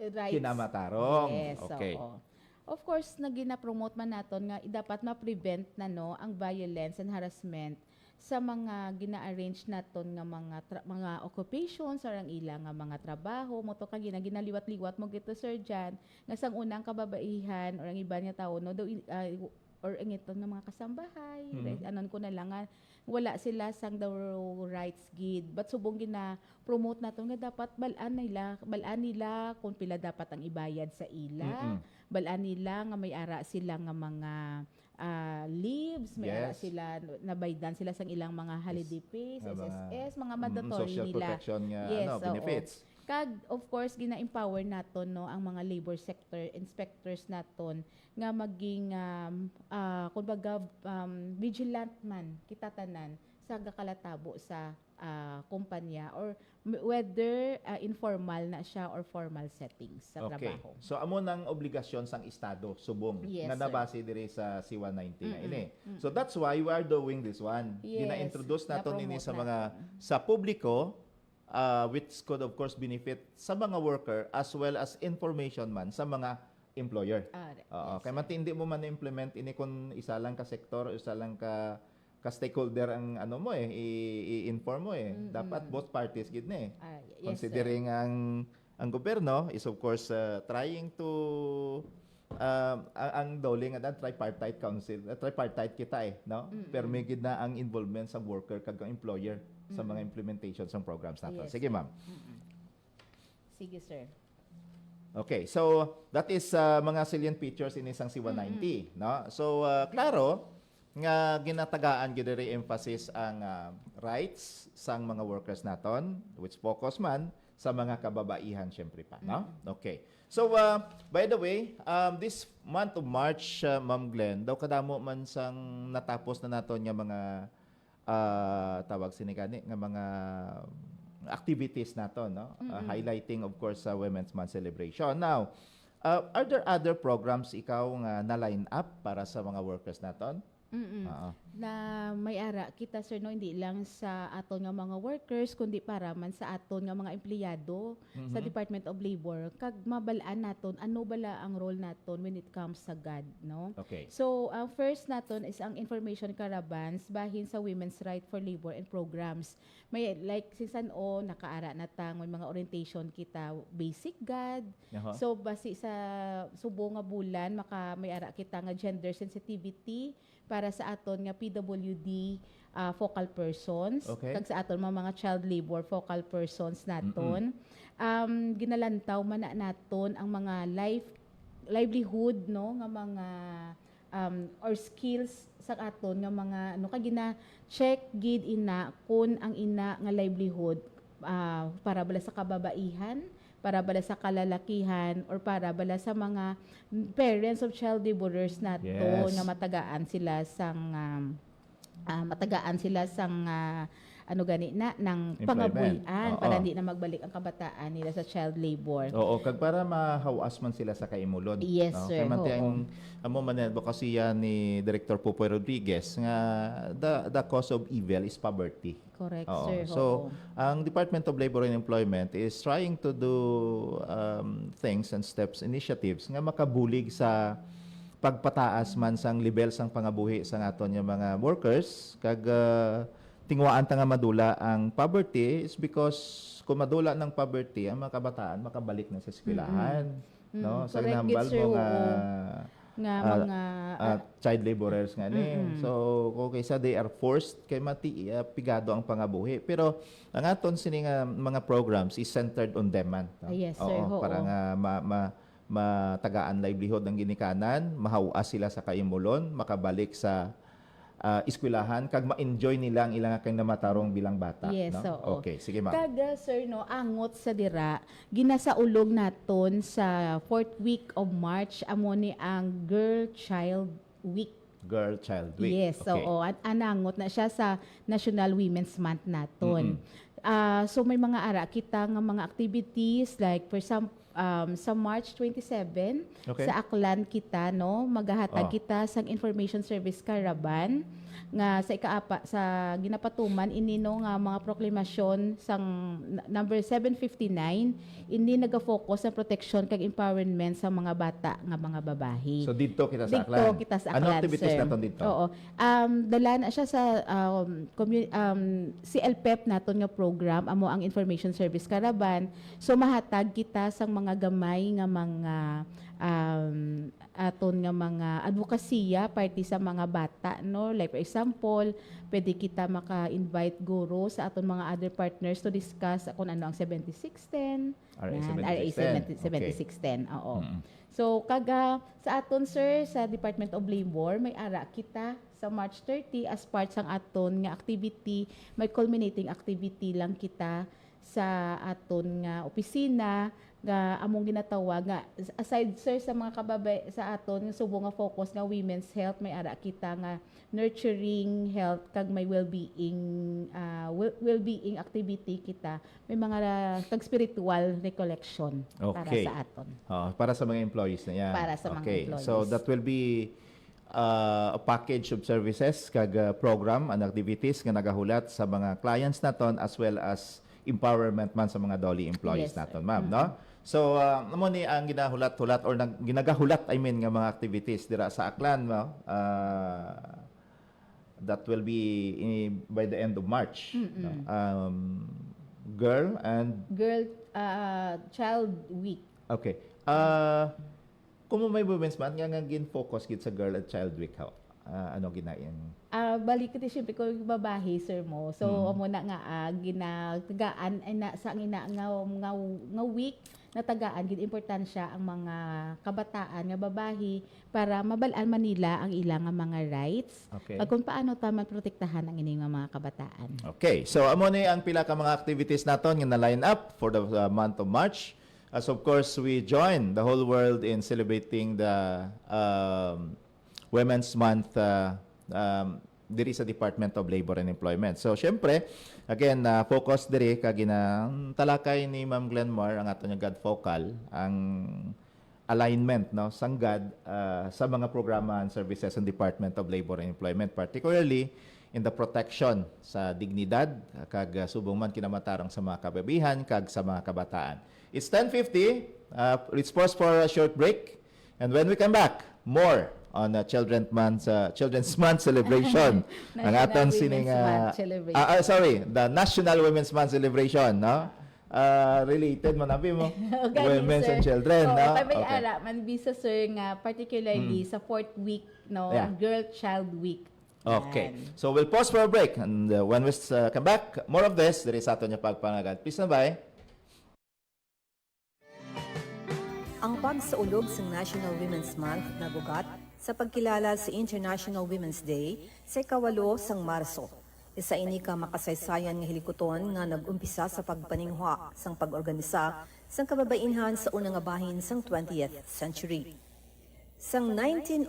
rights. Kinamatarong. Yes, okay. Oo. Of course, na gina-promote man naton nga dapat ma-prevent na no ang violence and harassment sa mga gina-arrange naton nga mga occupations or ang ilang nga mga trabaho mo to kag ginaliwat-liwat mo gito sir dyan nga sang unang kababaihan or ang iba nga tao no or ang ito nga mga kasambahay anon ko na lang nga wala sila sang the rights gid but subong gina-promote naton nga dapat balaan nila kung pila dapat ang ibayad sa ila balaan nila nga may ara sila nga mga leaves, may ara sila, nabaydan sila sa ilang mga holiday pays, SSS, mga mandatory social nila. protection nga benefits. Kag of course gina-empower naton no ang mga labor sector inspectors naton nga maging kumbaga vigilant man kita tanan sa gakalatabo sa kumpanya or whether informal na siya or formal settings sa trabaho. So amo nang obligasyon sang estado subong nga nabase diri sa C190 nga ini. So that's why we are doing this one. Gina-introduce naton ini sa mga sa publiko which could of course benefit sa mga worker as well as information man sa mga employer. Kaya matindi mo man na-implement ini kung isa lang ka sektor, isa lang ka stakeholder ang ano mo i-inform mo dapat both parties gid na considering ang gobyerno is of course trying to ang dole nga tripartite council tripartite kita no pero may gid na ang involvement sa worker kag ang employer sa mga implementation sa programs nato. Sige ma'am. Sige sir. Okay, so that is mga salient features in isang C190 no. So klaro nga ginatagaan gid diri emphasis ang rights sang mga workers naton which focus man sa mga kababaihan syempre pa no. Okay. So by the way, this month of March Ma'am Glenn daw kadamo man sang natapos na naton nga mga tawag sinikani nga mga activities naton no. Highlighting of course sa Women's Month celebration. Now, are there other programs ikaw nga na line up para sa mga workers naton? Na may ara kita sir no hindi lang sa aton nga mga workers kundi para man sa aton nga mga empleyado sa Department of Labor kag mabalaan naton ano bala ang role naton when it comes sa GAD no. Okay. So ang first naton is ang information caravans bahin sa Women's Right for Labor and Programs. May like sinsan nakaara na tang may mga orientation kita basic GAD. So basi sa subo nga bulan may ara kita nga gender sensitivity para sa aton nga PWD focal persons kag sa aton mga child labor focal persons naton ginalantaw man naton ang mga livelihood no nga mga or skills sa aton nga mga ano kag gina-check gid ina kun ang ina nga livelihood para bala sa kababaihan para bala sa kalalakihan or para bala sa mga parents of child laborers nato nga matagaan sila sang ano gani na ng pangabuhian para hindi na magbalik ang kabataan nila sa child labor. Oo, kag para mahawas man sila sa kaimulon. Yes, no? sir. Kaya man amo man advocacy ni Director Popoy Rodriguez nga the cause of evil is poverty. Correct, Oo. sir. So, ang Department of Labor and Employment is trying to do things and steps, initiatives nga makabulig sa pagpataas man sang level sang pangabuhi sang aton nga mga workers kag tingwaan ta nga madula ang poverty is because kung madula ng poverty ang mga kabataan makabalik na sa eskwelahan no sa ginambal mo nga mga child laborers nga ni so kung kaysa they are forced kay pigado ang pangabuhi pero ang aton sini nga mga programs is centered on them man no? Yes sir. Para nga matagaan livelihood ng ginikanan mahawas sila sa kaimulon makabalik sa eskwelahan kag ma-enjoy nila ang ilang kang namatarong bilang bata. Yes, no? oo. Okay, sige ma'am. Kaga, sir, no, angot sa dira, ginasaulog naton sa 4th week of March, amo ni ang Girl Child Week. Girl Child Week. Yes, okay. oo. At anangot na siya sa National Women's Month naton. So may mga ara kita nga mga activities like for example sa March 27 sa Aklan kita no maghahatag kita sang information service caravan nga sa ikaapa sa ginapatuman inino nga mga proklamasyon sang number 759 ini naga-focus sa protection kag empowerment sa mga bata nga mga babayi. So dito kita sa Dito Aklan. kita sa Anong Aklan, activities sir. naton dito? Oo. Dala na siya sa CLPEP naton nga program amo ang Information Service Caravan. So mahatag kita sang mga gamay nga mga aton nga mga advokasya party sa mga bata, no, like for example pwede kita maka-invite guro sa aton mga other partners to discuss kung ano ang 7610 RA 7610. Oo. So kaga sa aton sir sa Department of Labor may ara kita sa March 30 as part sang aton nga activity, may culminating activity lang kita sa aton nga opisina nga among ginatawag nga aside sir sa mga kababay sa aton nga subo nga focus nga women's health may ara kita nga nurturing health kag may well-being activity kita may mga kag spiritual recollection para Okay. sa aton. Para sa mga employees na yan. Para sa mga employees. So that will be a package of services kag program and activities nga nagahulat sa mga clients naton as well as empowerment man sa mga Dolly employees Yes, sir. naton, ma'am, no? So, amo ni ang ginahulat-hulat or ginagahulat nga mga activities dira sa Aklan, no? That will be by the end of March. No? Girl and Child Week. okay. Kung may Women's Month nga gin-focus gid sa Girl and Child Week, how? Ano ginain? Balik ko siyempre ko babahe sir mo. So amo na nga ginatagaan ay na sa ina nga week na tagaan gid importansya ang mga kabataan nga babahi para mabalaan man nila ang ilang nga mga rights. Okay. Kung paano ta protektahan ang ining mga kabataan. Okay. So amo ni ang pila ka mga activities naton nga na-line up for the month of March. As of course, we join the whole world in celebrating the Women's Month diri sa Department of Labor and Employment. So, syempre, again, focus diri kag talakay ni Ma'am Glenmar ang ato nga God focal, ang alignment no sanggad sa mga programa and services ng Department of Labor and Employment, particularly in the protection sa dignidad kag subong man kinamatarang sa mga kababihan kag sa mga kabataan. It's 10:50. Let's pause for a short break, and when we come back, more on Children's Month celebration. Ang aton sining the National Women's Month celebration, no? Related man abi mo. Women's and children, no? May ara man bisa sir nga particularly sa 4th week no, Yeah. ang Girl Child Week. Okay. Yan. So we'll pause for a break, and when we come back, more of this diri sa aton nga pagpanagan. Please na bye. Ang pagsaulog sa National Women's Month nagugat sa pagkilala sa International Women's Day sa 8 sang Marso. Isa ini ka makasaysayan nga hilikoton nga nag-umpisa sa pagpaningwa sang pag-organisa sang kababainhan sa unang nga bahin sang 20th century. Sang 1909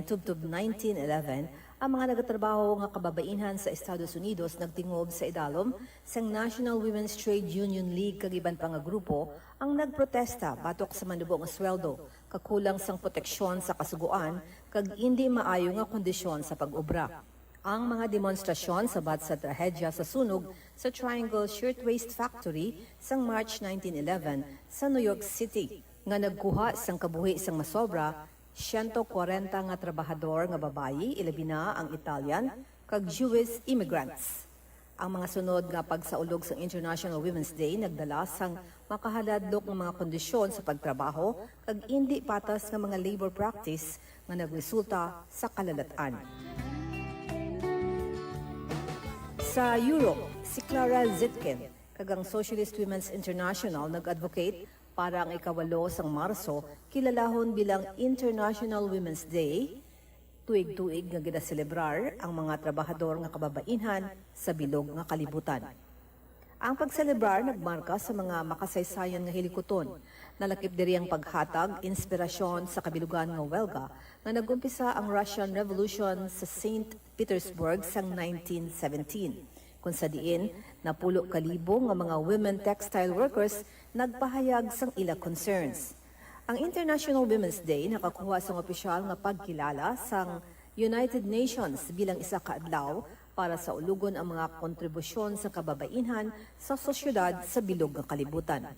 tubtob 1911, ang mga nagatrabaho nga kababainhan sa Estados Unidos nagtingob sa idalom sang National Women's Trade Union League kag iban pa nga grupo ang nagprotesta batok sa manubo nga sweldo, kakulang sang proteksyon sa kasuguan kag hindi maayo nga kondisyon sa pag-obra. Ang mga demonstrasyon sabat sa trahedya sa sunog sa Triangle Shirtwaist Factory sang March 1911 sa New York City nga nagkuha sang kabuhi sang masobra 140 nga trabahador nga babayi, ilabi na ang Italian, kag Jewish immigrants. Ang mga sunod nga pagsaulog sa International Women's Day nagdala sang makahaladlok ng mga kondisyon sa pagtrabaho kag hindi patas nga mga labor practice nga nagresulta sa kalalatan. Sa Europe, si Clara Zetkin, kag ang Socialist Women's International nag-advocate para ang 8 sang Marso kilalahon bilang International Women's Day, tuig-tuig nga ginaselebrar ang mga trabahador nga kababainhan sa bilog nga kalibutan. Ang pagselebrar nagmarka sa mga makasaysayan nga hilikoton, nalakip diri ang paghatag inspirasyon sa kabilugan nga welga nga nagumpisa ang Russian Revolution sa St. Petersburg sang 1917. Kung sa diin, napulo kalibo nga mga women textile workers nagpahayag sang ila concerns. Ang International Women's Day nakakuha sang opisyal nga pagkilala sang United Nations bilang isa ka adlaw para sa ulugon ang mga kontribusyon sa kababainhan sa sosyedad sa bilog nga kalibutan.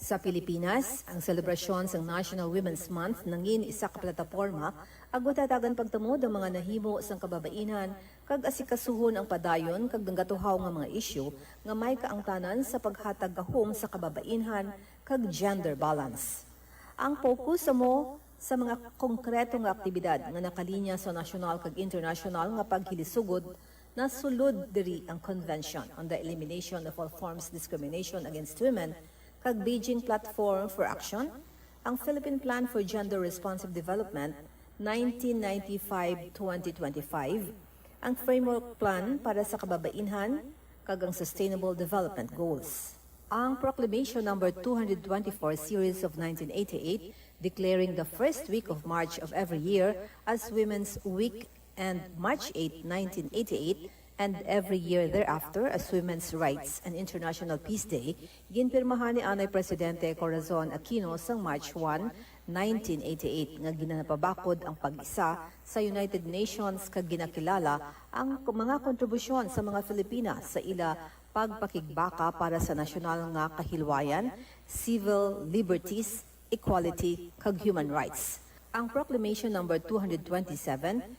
Sa Pilipinas, ang selebrasyon sa National Women's Month nangin isa ka plataporma agwatatagan pagtamo ang mga nahimo sa kababaihan kag asikasuhon ang padayon kag gatuhaw nga mga isyu nga may kaangtanan sa paghatag gahom sa kababainhan kag gender balance. Ang focus mo sa mga konkreto nga aktibidad nga nakalinya sa nasyonal kag international nga paghilisugod na sulod diri ang Convention on the Elimination of All Forms of Discrimination Against Women kag Beijing Platform for Action, ang Philippine Plan for Gender Responsive Development 1995-2025, ang Framework Plan para sa Kababainhan kag ang Sustainable Development Goals. Ang Proclamation No. 224 Series of 1988 declaring the first week of March of every year as Women's Week and March 8, 1988 and every year thereafter as Women's Rights and International Peace Day, ginpirmahan ni Anay Presidente Corazon Aquino sang March 1, 1988 nga ginanapabakod ang pag-isa sa United Nations kag ginakilala ang mga kontribusyon sa mga Filipina sa ila pagpakigbaka para sa nasyonal nga kahilwayan, civil liberties, equality kag human rights. Ang Proclamation No. 227,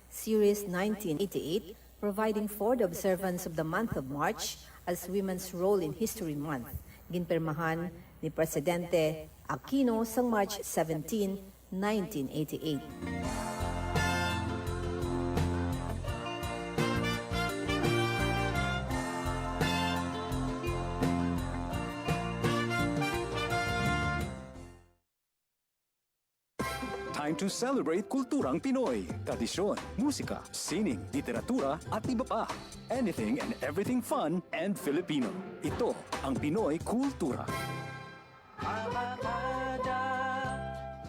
Series 1988, providing for the observance of the month of March as Women's Role in History Month, ginpermahan ni Presidente Aquino sang March 17, 1988. Time to celebrate kulturang Pinoy. Tradisyon, musika, sining, literatura at iba pa. Anything and everything fun and Filipino. Ito ang Pinoy Kultura.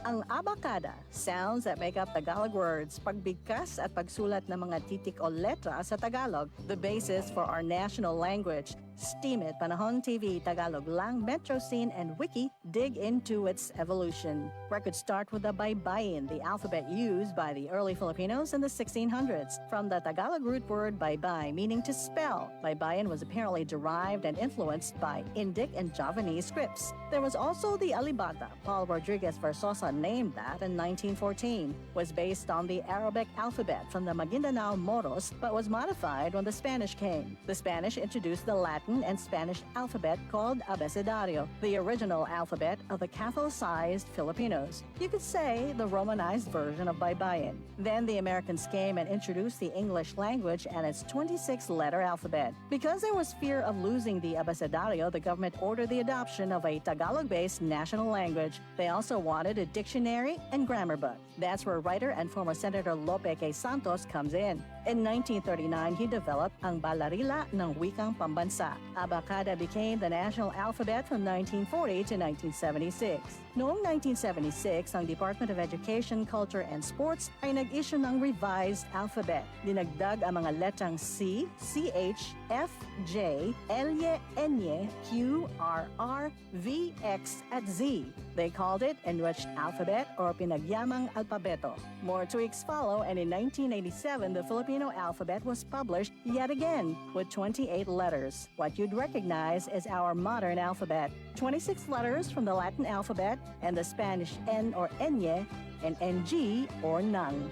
Ang abacada, sounds that make up Tagalog words, pagbigkas at pagsulat ng mga titik o letra sa Tagalog, the basis for our national language. Steam It, Panahon TV, Tagalog Lang, Metro Scene, and Wiki dig into its evolution. Records start with the baybayin, the alphabet used by the early Filipinos in the 1600s. From the Tagalog root word baybay, meaning to spell, baybayin was apparently derived and influenced by Indic and Javanese scripts. There was also the alibata. Paul Rodriguez Versosa named that in 1914. Was based on the Arabic alphabet from the Maguindanao Moros, but was modified when the Spanish came. The Spanish introduced the Latin and Spanish alphabet called abecedario, the original alphabet of the Catholicized Filipinos. You could say the Romanized version of baybayin. Then the Americans came and introduced the English language and its 26-letter alphabet. Because there was fear of losing the abecedario, the government ordered the adoption of a Tagalog-based national language. They also wanted a dictionary and grammar book. That's where writer and former Senator Lope K. Santos comes in. In 1939, he developed ang Balarila ng Wikang Pambansa. Abacada became the national alphabet from 1940 to 1976. Noong 1976, ang Department of Education, Culture, and Sports ay nag-issue ng revised alphabet. Dinagdag ang mga letrang C, CH, F, J, L, N, Q, R, R, V, X, at Z. They called it Enriched Alphabet or Pinagyamang Alpabeto. More tweaks follow, and in 1987, the Filipino alphabet was published yet again with 28 letters. What you'd recognize is our modern alphabet. 26 letters from the Latin alphabet and the Spanish N or Enye and NG or nang.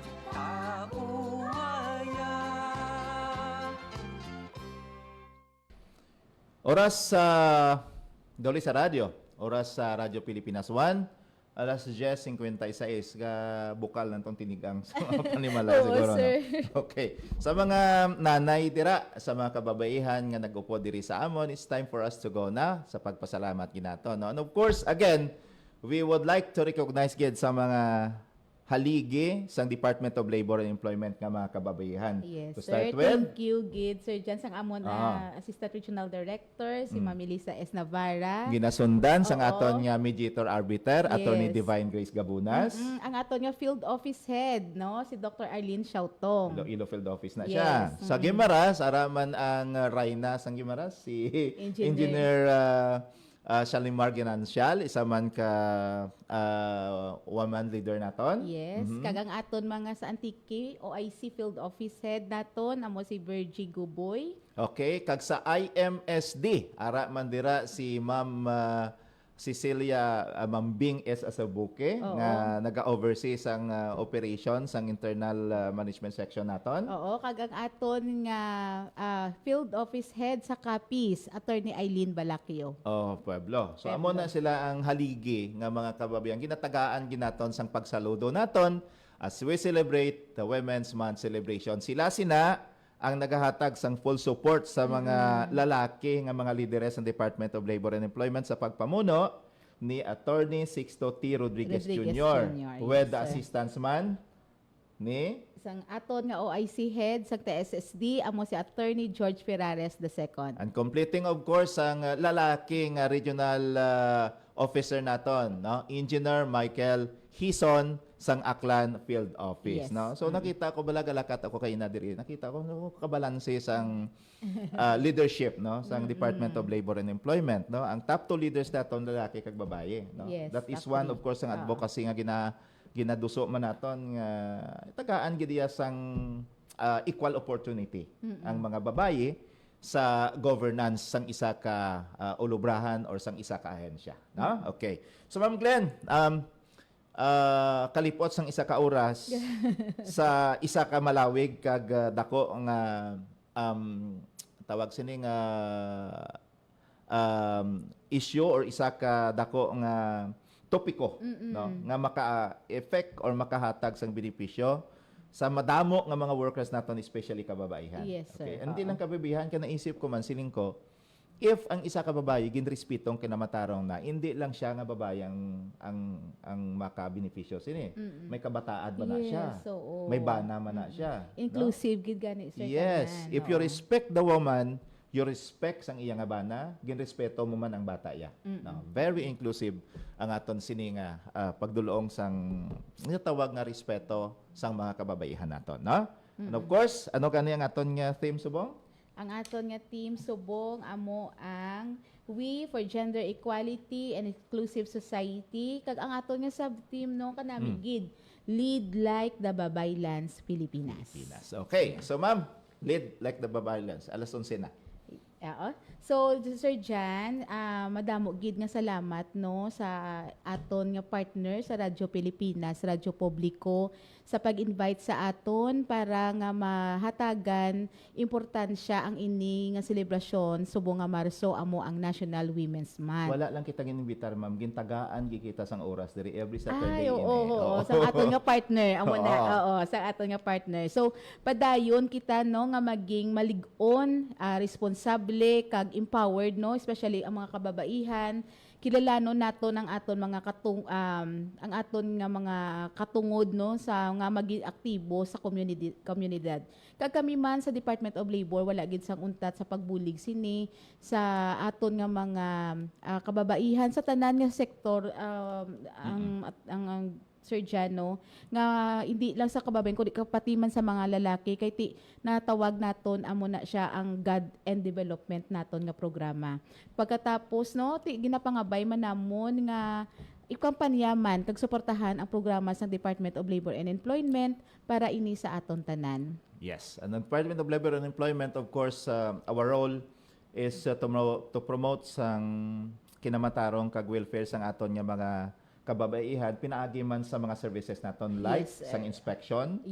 Oras sa Doli sa radyo. Oras sa Radyo Pilipinas 1. Alas 10:56 ka bukal ng tong tinigang sa mga panimala siguro. sir. No? Okay. Sa mga nanay tira, sa mga kababaihan nga nag-upo diri sa amon, it's time for us to go na sa pagpasalamat ginato. No? And of course, again, we would like to recognize gid sa mga haligi sa Department of Labor and Employment nga mga kababaihan. Yes, To sir. start with, Thank you, Gid. Sir, dyan sang amon Assistant Regional Director, si Ma'am Melissa S. Navarra. ginasundan sang Oo. aton nga mediator arbiter, Attorney Yes. Divine Grace Gabunas. Ang aton nga Field Office Head, no? Si Dr. Arlene Shautong. Iloilo Field Office na Yes. siya. Sa Guimaras, araman ang Rayna sang Guimaras, si Engineer. Engineer Shalimar Ginansyal, isa man ka woman leader naton. Yes, kagang aton mga sa Antique, OIC Field Office Head naton, amo si Virgie Guboy. Okay, kag sa IMSD, ara mandira si Ma'am Cecilia Mambing S. Asabuque Oo. nga naga-oversee sang operations sang internal management section naton. Oo, kagang aton nga Field Office Head sa Capiz, Attorney Eileen Balakio. Oh, Pueblo. So amo na sila ang haligi nga mga kababayan ginatagaan ginaton sang pagsaludo naton as we celebrate the Women's Month celebration. Sila ang nagahatag sang full support sa mga lalaki nga mga lideres ng Department of Labor and Employment sa pagpamuno ni Attorney Sixto T. Rodriguez Jr. with the assistance man ni Isang aton nga OIC Head sa TSSD, amo si Attorney George Ferrares II. And completing of course ang lalaking regional officer naton, no? Engineer Michael Hison sang Aklan Field Office, Yes. no? So nakita ko balagalakat ako kay Nadiri. Nakita ko kabalanse sang leadership, no, sang Department of Labor and Employment, no? Ang top 2 leaders naton lalaki kag babaye, no? Yes, That is top one three. of course ang advocacy nga ginaduso man naton nga tagaan gid iya sang equal opportunity ang mga babaye sa governance sang isa ka ulubrahan or sang isa ka ahensya, no? Okay. So Ma'am Glenn, kalipot sang isa ka oras sa isa ka malawig kag dako nga tawag sini nga issue or isa ka dako nga topiko, no, nga maka-effect or makahatag sang benepisyo sa madamo nga mga workers naton, especially kababaihan. Yes, sir. Okay. Hindi lang kababayan ka naisip ko man siling ko, if ang isa ka babae ginrespetong kinamatarong na hindi lang siya nga babae ang maka-benepisyo sini. May kabataan ba na siya? Yes, oo. May bana man na siya. no? Inclusive gid gani sir. Yes, tanan, if you oo. respect the woman, you respect sang iya nga bana, ginrespeto mo man ang bata ya. No, very inclusive ang aton sini nga pagdulong sang tawag nga respeto sang mga kababaihan naton, no? And of course, ano kani ang aton nga theme subong? Ang aton nga team subong amo ang We for Gender Equality and Inclusive Society, kag ang aton nga sub-team no kanami gid Lead Like the Babaylands Pilipinas. Okay, so ma'am, lead like the babaylands. Alas 11 na. Oo. So, Sir Jan, madamo gid nga salamat no sa aton nga partner sa Radyo Pilipinas, Radyo Publiko sa pag-invite sa aton para nga mahatagan importansya ang ini nga selebrasyon subong nga Marso amo ang National Women's Month. Wala lang kita ginimbitar, ma'am. Gintagaan gikita sang oras diri every Saturday. Ay, oo. Sa aton nga partner. Amo na, oo, sa aton nga partner. So, padayon kita no nga maging malig-on, responsable kag empowered no, especially ang mga kababaihan. Kilalanon nato ng aton mga ang aton nga mga katungod no sa nga maging aktibo sa komunidad. Kag kami man sa Department of Labor wala gid sang untat sa pagbulig sini sa aton nga mga kababaihan sa tanan nga sektor ang Sir Jano, nga hindi lang sa kababayan kundi kapati man sa mga lalaki kay natawag naton amo na siya ang God and Development naton nga programa. Pagkatapos no ginapangabay man namon nga ikampanyaman kag suportahan ang programa sa Department of Labor and Employment para ini sa aton tanan. Yes, and the Department of Labor and Employment, of course, our role is to promote sang kinamatarong kag welfare sang aton nga mga kababaihan, pinaagi man sa mga services naton like sang inspection,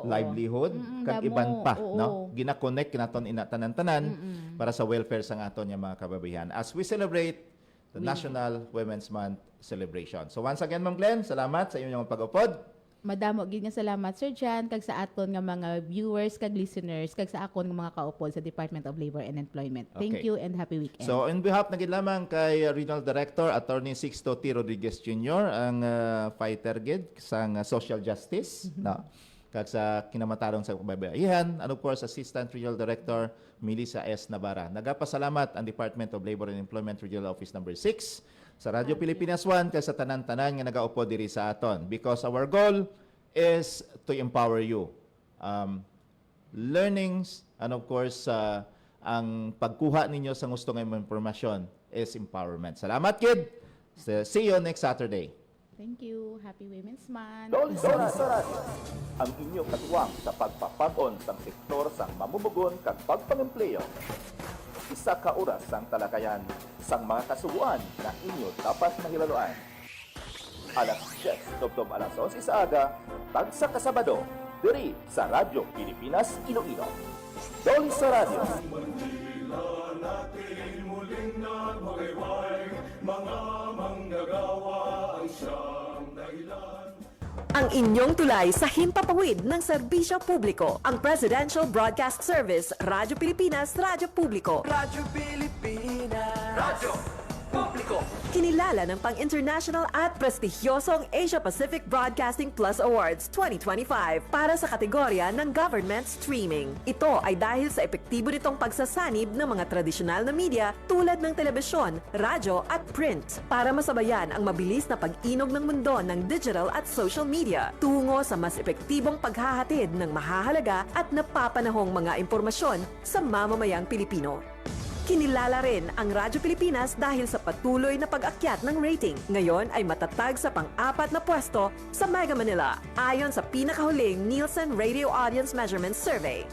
livelihood, kag iban pa, no? Gina-connect naton tanan-tanan para sa welfare sang aton nga mga kababaihan as we celebrate the National Women's Month celebration. So once again, Ma'am Glenn, salamat sa inyong pag-upod. Madamo gid nga salamat Sir Jan kag sa aton nga mga viewers kag listeners kag sa akon nga mga kaupod sa Department of Labor and Employment. Thank Okay. you and happy weekend. So in behalf na gid lamang kay Regional Director Attorney Sixto T. Rodriguez Jr., ang fighter gid sang social justice, no? Kag sa kinamatarong sa kababaihan, and of course Assistant Regional Director Melissa S. Navarra. Nagapasalamat ang Department of Labor and Employment Regional Office number 6 sa Radyo Pilipinas 1 kag sa tanan-tanan nga nagaupo diri sa aton, because our goal is to empower you. Learnings and of course ang pagkuha ninyo sa gusto nga impormasyon is empowerment. Salamat, kid. See you next Saturday. Thank you. Happy Women's Month. Doras sa radyo, ang inyong katuwang sa pagpapag-on sang sektor sang mamumugon kag pagpangempleyo. Isa ka oras sang talakayan sang mga kasubuan na inyo dapat mahilaluan. Alas 10, tubtob alas 11 sa aga, tagsa kasabado, diri sa Radyo Pilipinas, Iloilo. Dolis sa radyo. Ang inyong tulay sa himpapawid ng serbisyo publiko, ang Presidential Broadcast Service, Radyo Pilipinas, Radyo Publiko. Radyo Pilipinas. Radyo Publiko. Kinilala ng pang-international at prestigyosong Asia Pacific Broadcasting Plus Awards 2025 para sa kategorya ng Government Streaming. Ito ay dahil sa epektibo nitong pagsasanib ng mga tradisyonal na media tulad ng telebisyon, radyo at print para masabayan ang mabilis na pag-inog ng mundo ng digital at social media tungo sa mas epektibong paghahatid ng mahahalaga at napapanahong mga impormasyon sa mamamayang Pilipino. Kinilala rin ang Radyo Pilipinas dahil sa patuloy na pag-akyat ng rating. Ngayon ay matatag sa pang-4 na pwesto sa Mega Manila ayon sa pinakahuling Nielsen Radio Audience Measurement Survey.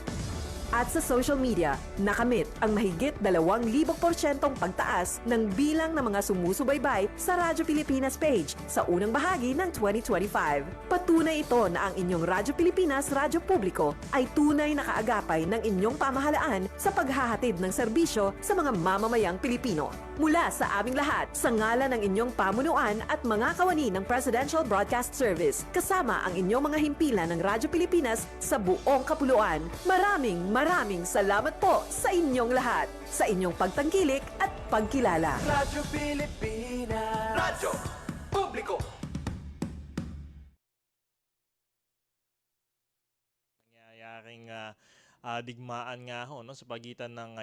At sa social media, nakamit ang mahigit 2,000% pagtaas ng bilang ng mga sumusubaybay sa Radyo Pilipinas page sa unang bahagi ng 2025. Patunay ito na ang inyong Radyo Pilipinas, Radyo Publiko ay tunay na kaagapay ng inyong pamahalaan sa paghahatid ng serbisyo sa mga mamamayang Pilipino. Mula sa aming lahat, sa ngalan ng inyong pamunuan at mga kawani ng Presidential Broadcast Service, kasama ang inyong mga himpilan ng Radyo Pilipinas sa buong kapuluan, maraming salamat po sa inyong lahat, sa inyong pagtangkilik at pagkilala. Radyo Pilipinas. Radyo Publiko. Nangyayaring digmaan nga ho no, sa pagitan ng